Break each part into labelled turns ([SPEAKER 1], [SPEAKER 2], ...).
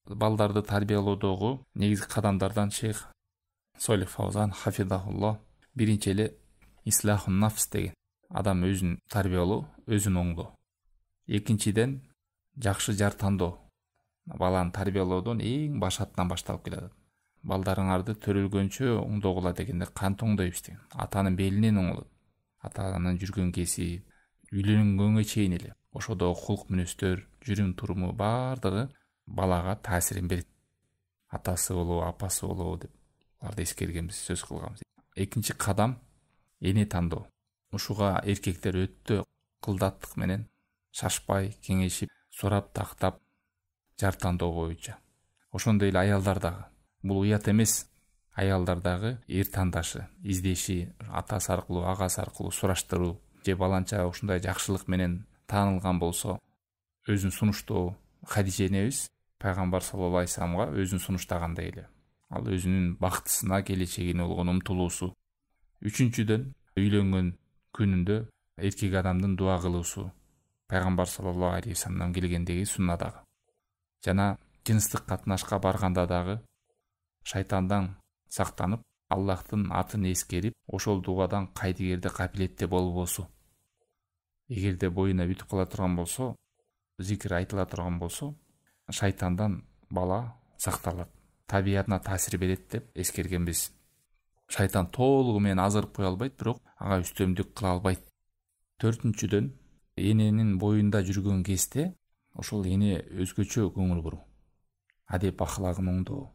[SPEAKER 1] балдарды тарбиялоодогу негизги кадамдардан шейх Солих Фаузан хафизахуллах биринчи эле ислахун нафс деген, адам өзүн тарбиялоо, өзүн оңдоо. Экинчиден жакшы жар тандоо, баланы тарбиялоодон эң башаттан башталып келет. Балдарыңарды төрөлгөнчө оңдогула дегенде кантип оңдойбуз деген. Атанын белинен оңолот. Атанын жүргөн кеси, үйлөнгөнгө чейин эле ошодогу кулк мүнөздөр, жүрүм туруму баардыгы балага таасирин берет. Атасы болобу, апасы болобу деп аларды эскергенбиз, сөз кылганбыз. Экинчи кадам эне тандоо. Ушуга эркектер өтө кылдаттык менен шашпай, кеңешип, сурап, тактап жар тандоо боюнча. Ошондой эле аялдар дагы. Бул уят эмес. Аялдар дагы эр тандашы, издеши, атасы аркылуу, агасы аркылуу сураштыруу, же баланча ушундай жакшылык менен таанылган болсо, өзүн сунуштоо. Хадиже энебиз пайгамбар саллаллаху алейхи вассаламга өзүн сунуштагандай эле. Ал өзүнүн бактысына, келечегине болгон умтулуусу. Үчүнчүдөн үйлөнгөн күнүндө эркек адамдын дуа кылуусу. Пайгамбар саллаллаху алейхи вассаламдан келгендеги сунна дагы. Жана жыныстык катнашка барганда дагы шайтандан сактанып, Аллахтын атын эскерип, ошол дуадан кайдыгерде капилетте болбосу. Эгерде боюна бүтүп кала турган болсо, зикир айтыла турган болсо, шайтандан бала сакталат. Табиятына таасир берет деп эскергенбиз. Шайтан толугу менен азырып кое албайт, бирок ага үстөмдүк кыла албайт. Төртүнчүдөн эненин боюнда жүргөн кезде ошол эне өзгөчө көңүл буруу. Адеп ахлагын оңдоо,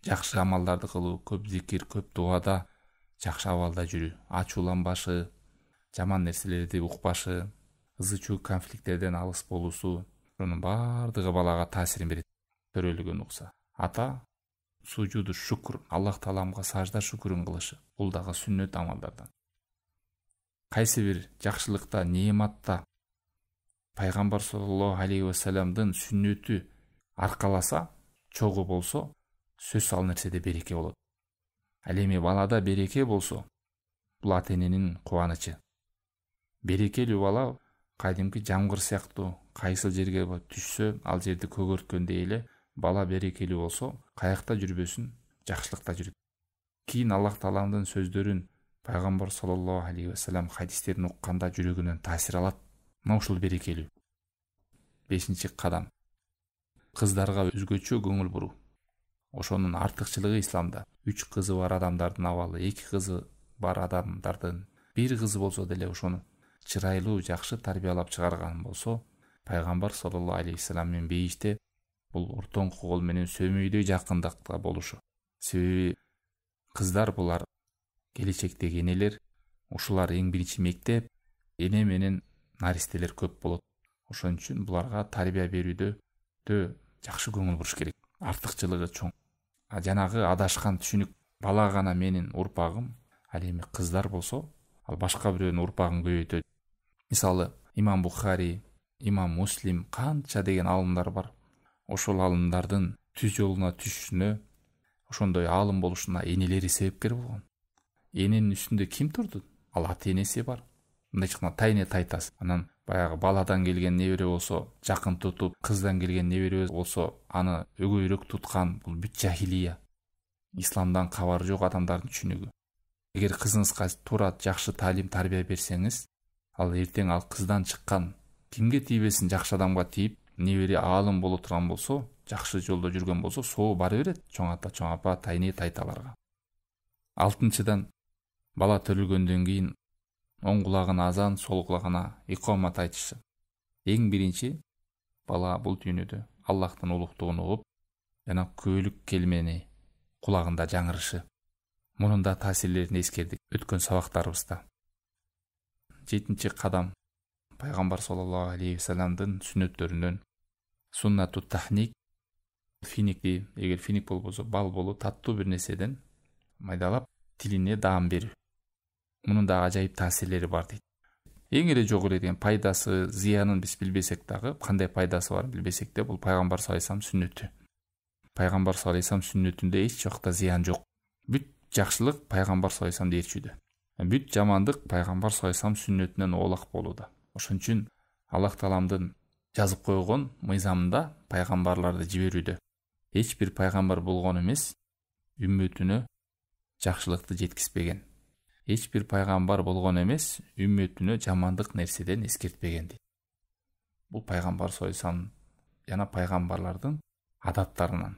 [SPEAKER 1] жакшы амалдарды кылуу, көп зикир, көп дуада, жакшы абалда жүрүү, ачууланбашы, жаман нерселерди укпашы, ызы-чуу конфликттерден алыс болуусу, ошонун баардыгы балага таасирин берет. Төрөлгөн укса. Ата сужуду шукр, Аллах Тааламга сажда шүкүрүн кылышы. Бул дагы сүннөт амалдардан. Кайсы бир жакшылыкта, неематта пайгамбар саллаллаху алейхи вассаламдын сүннөтү аркаласа, чогуу болсо, сөз ал нерседе береке болот. Ал эми балада береке болсо, бул ата-эненин кубанычы. Берекелүү бала кадимки жамгыр сыяктуу, кайсыл жерге түшсө, ал жерди көгөрткөндөй эле, бала берекелүү болсо, каякта жүрбөсүн, жакшылыкта жүрөт. Кийин Аллах Тааламдын сөздөрүн пайгамбар саллаллаху алейхи вассалам хадистерин укканда жүрөгүнөн таасир алат. Мына ушул берекелүү. Бешинчи кадам. Кыздарга өзгөчө көңүл буруу. Ошонун артыкчылыгы исламда. 3 кызы бар адамдардын абалы, 2 кызы бар адамдардын 1 кызы болсо деле ошону чырайлуу, жакшы тарбиялап чыгарган болсо, пайгамбар саллаллаху алейхи вассалам менен бейиште бул ортоңку кол менен сөмөйдөй жакындыкта болушу. Себеби кыздар булар келечектеги энелер, ушулар эң биринчи мектеп, эне менен наристелер көп болот. Ошон үчүн буларга тарбия берүүдө жакшы көңүл буруш керек. Артыкчылыгы чоң. Жанагы адашкан түшүнүк, бала гана менин урпагым, ал эми кыздар болсо, ал башка бирөөнүн урпагын көбөйтөт. Мисалы, Имам Бухари, Имам Муслим канча деген алымдар бар. Ошол алымдардын түз жолуна түшүшүнө, ошондой алым болушуна энелери себепкер болгон. Эненин үстүндө ким турду? Ал ата-энеси бар. Мындай чыкканда тайне тайтас. Анан баягы баладан келген небере болсо жакын тутуп, кыздан келген небере болсо аны өгөйрөк туткан, бул бүт жахилия. Исламдан кабары жок адамдардын түшүнүгү. Эгер кызыңызга туура жакшы таалим тарбия берсеңиз, ал эртең ал кыздан чыккан кимге тийбесин жакшы адамга тийип, небере аалым боло турган болсо, жакшы жолдо жүргөн болсо, соо бара берет чоң ата, чоң апа, тайне тайталарга. Алтынчыдан, бала төрөлгөндөн кийин оң кулагына азан, сол кулагына икомат айтышы. Эң биринчи бала бул дүйнөдө Аллахтын улуктугун угуп, жана көөлүк келмени кулагында жаңырышы. Мунун да таасирлерин эскердик өткөн сабактарыбызда. 7-чи кадам пайгамбар саллаллаху алейхи вассаламдын сүннөттөрүнөн суннату тахник, финикти, эгер финик болбосо бал болуп таттуу бир нерседен майдалап тилине даам берүү. Мунун да ажайып таасирлери бар дейт. Эң эле жогору деген пайдасы, зыянын биз билбесек дагы, кандай пайдасы бар билбесек да, бул пайгамбар саллаллаху алейхи вассалам сүннөтү. Пайгамбар саллаллаху алейхи вассалам сүннөтүндө эч жакта зыян жок. Бүт жакшылык пайгамбар саллаллаху алейхи вассаламды ээрчүүдө. Бүт жамандык пайгамбар саллаллаху алейхи вассалам сүннөтүнөн оолак болууда. Ошон үчүн Аллах Тааламдын жазып койгон мыйзамында пайгамбарларды жиберүүдө. эч бир пайгамбар болгон эмес үммөтүнө жакшылыкты жеткизбеген. Эч бир пайгамбар болгон эмес үммөтүнө жамандык нерседен эскертпеген дейт. Бул пайгамбар сойсан жана пайгамбарлардын адаттарынан.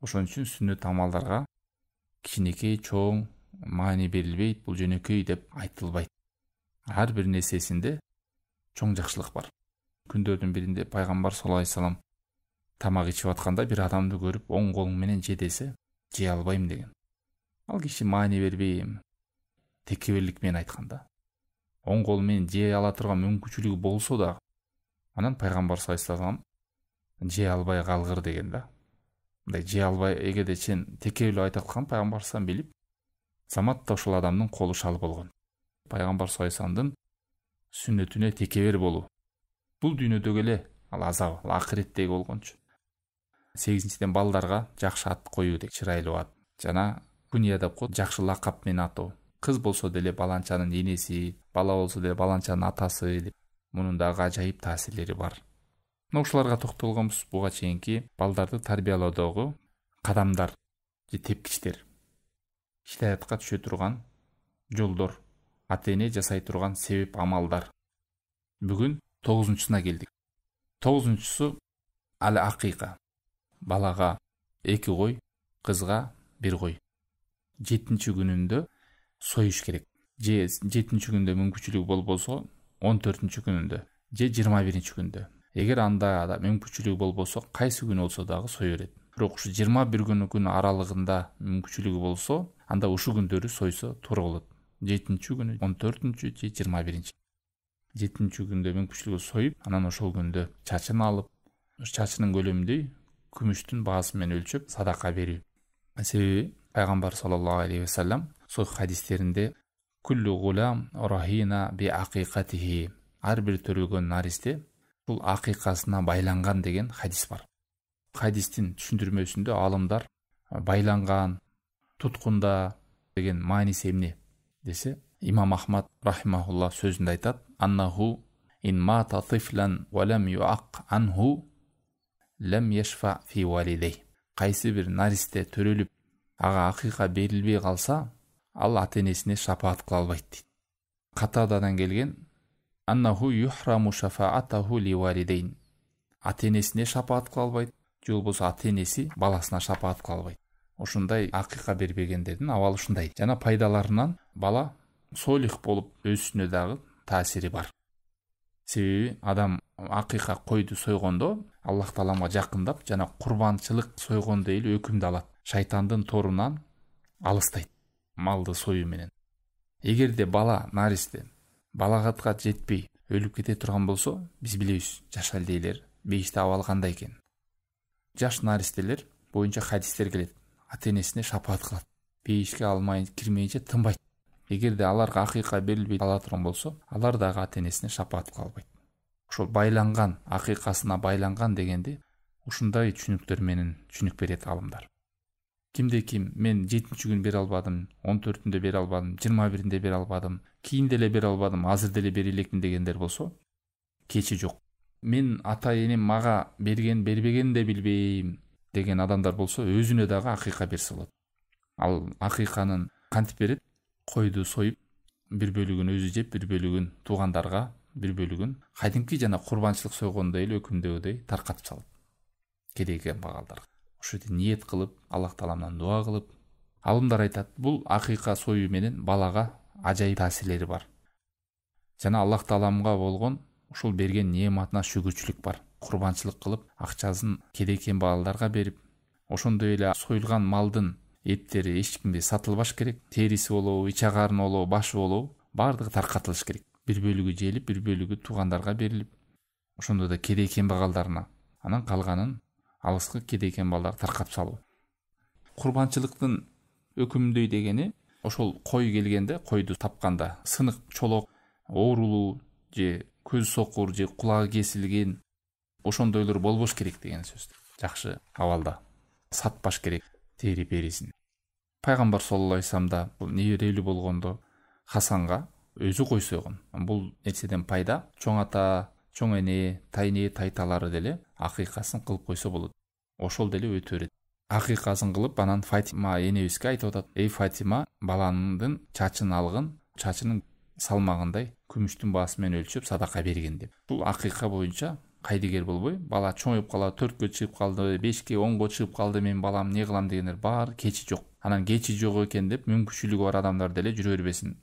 [SPEAKER 1] Ошон үчүн сүннөт амалдарга кичинекей, чоң маани берилбейт, бул жөнөкөй деп айтылбайт. Ар бир нерсесинде чоң жакшылык бар. Күндөрдүн биринде пайгамбар саллаллаху алейхи вассалам тамак ичип атканда бир адамды көрүп, оң колуң менен же десе, жей албайм деген. Ал киши маани бербей, текеберлик менен айтканда, оң кол менен жей ала турган мүмкүнчүлүгү болсо да, анан пайгамбар саллаллаху алейхи вассалам жей албай калгыр деген да. Мындай жей албай эгерде чен текебелеп айтаткан пайгамбар саллаллаху алейхи вассалам билип, заматта ошол адамдын колу шал болгон. Пайгамбар саллаллаху алейхи вассаламдын сүннөтүнө текебер болуу. Бул дүйнөдөгү эле ал азабы, ал акыреттеги болгончу. 8-ден балдарга жакшы ат коюу деп, чырайлуу ат. Жана күния деп коюп, жакшы лакап менен атоо. Кыз болсо деле баланчанын энеси, бала болсо деле баланчанын атасы деп. Мунун дагы ажайып таасирлери бар. Мына ушуларга токтолгонбуз буга чейинки балдарды тарбиялоодогу кадамдар же тепкичтер. Хидаятка түшө турган жолдор, ата-эне жасай турган себеп амалдар. Бүгүн 9-суна келдик. 9-су ал акыйка. Балага 2 кой, кызга 1 кой. 7-чи күнүндө союш керек. Же 7-чи күндө мүмкүнчүлүгү болбосо 14-чи күнүндө, же 21-чи күндө. Эгер анда да мүмкүнчүлүгү болбосо, кайсы күн болсо дагы сою берет. Бирок ушу 21 күн аралыгында мүмкүнчүлүгү болсо, анда ушу күндөрү сойсо туура болот. 7-чи күнү, 14-чү же 21-чи. 7-чи күндө мүмкүнчүлүгү союп, анан ошол күндө чачын алып, чачынын көлөмүндөй күмүштүн баасы менен өлчөп садака берүү. Себеби пайгамбар саллаллаху алейхи вассалам сохих хадистеринде куллу гулам рахина би акыйкатихи, ар бир төрөлгөн наристе бул акыйкасына байланган деген хадис бар. Хадистин түшүндүрмөсүндө алымдар байланган, туткунда деген мааниси эмне десе, имам Ахмад рахимахулла сөзүндө айтат: аннаху ин мата тифлан ва лам юак анху лам яшфа фи валидей. Кайсы бир наристе төрөлүп, ага акыйка берилбей калса, ал ата-энесине шапаат кыла албайт дейт. Катададан келген: аннаху юхраму шафаатаху ли валидейн. Ата-энесине шапаат кыла албайт, же болбосо ата-энеси баласына шапаат кыла албайт. Ошондой акыйка бербегендердин абалы ушундай. Жана пайдаларынан бала солих болуп өсүшүнө дагы таасири бар. Себеби адам акыйка койду сойгондо Аллах Тааламга жакындап, жана курбанчылык сойгондой эле өкүмдү алат. Шайтандын торунан алыстайт малды союу менен. Эгерде бала наристе балагатка жетпей өлүп кете турган болсо, биз билебиз жаш элдейлер бейиште абал кандай экен. Жаш наристелер боюнча хадистер келет. Ата-энесине шапаат кылат. Бейишке алмай кирмейинче тынбайт. Эгерде аларга акыйка берилбей ала турган болсо, алар дагы ата-энесине шапаат кыла албайт. Ошол байланган, акыйкасына байланган дегенди ушундай түшүнүктөр менен түшүнүк берет алымдар. Кимде ким мен 7-чи күн бере албадым, 14-түндө бере албадым, 21-инде бере албадым, кийин деле бере албадым, азыр деле бере элекмин дегендер болсо, кечи жок. Мен ата-энем мага берген, бербегенин да билбейм деген адамдар болсо, өзүнө дагы акыйка берсе болот. Ал акыйканын кантип берет? Койду союп, бир бөлүгүн өзү жеп, бир бөлүгүн туугандарга, бир бөлүгүн кадимки жана курбанчылык сойгондой эле өкүмдөгүдөй таркатып салат. Кереген багалдарга. Ошондо ниет кылып, Аллах Тааламдан дуа кылып, алымдар айтат, бул акыйка союу менен балага ажайып таасирлери бар. Жана Аллах Тааламга болгон ушул берген неаматына шүгүрчүлүк бар. Курбанчылык кылып, акчасын кедейкен балдарга берип, ошондой эле союлган малдын эттери эч кимге сатылбаш керек. Териси болобу, ич агарын болобу, башы болобу, бардыгы таркатылыш керек. Бир бөлүгү желип, бир бөлүгү туугандарга берилип, ошондо да кедейкен багалдарына, анан калганын алыскы кедейкен балдар таркап салуу. Курбанчылыктын өкүмдөй дегени ошол кой келгенде, койду тапканда сынык, чолок, оорулуу же көз сокур же кулагы кесилген ошондойлор болбош керек деген сөз. Жакшы абалда сатпаш керек тери берисин. Пайгамбар саллаллаху алейхи вассалам да бул неберелүү болгондо Хасанга өзү кой сойгон. Бул нерседен пайда чоң ата, чоң эне, тайне, тайталары деле акыйкасын кылып койсо болот. ошол деле өтө берет. Акыйкасын кылып анан Фатима энебизге айтып атат: эй Фатима, баланын чачын алгын, чачынын салмагындай күмүштүн баасы менен өлчөп садака бергин деп. Бул акыйка боюнча кайдыгер болбой, бала чоңуп калат, 4кө чыгып калды, 5кө, 10го чыгып калды, мен балам не кылам дегендер баары кечи жок. Анан кечи жок экен деп мүмкүнчүлүгү бар адамдар деле жүрө бербесин.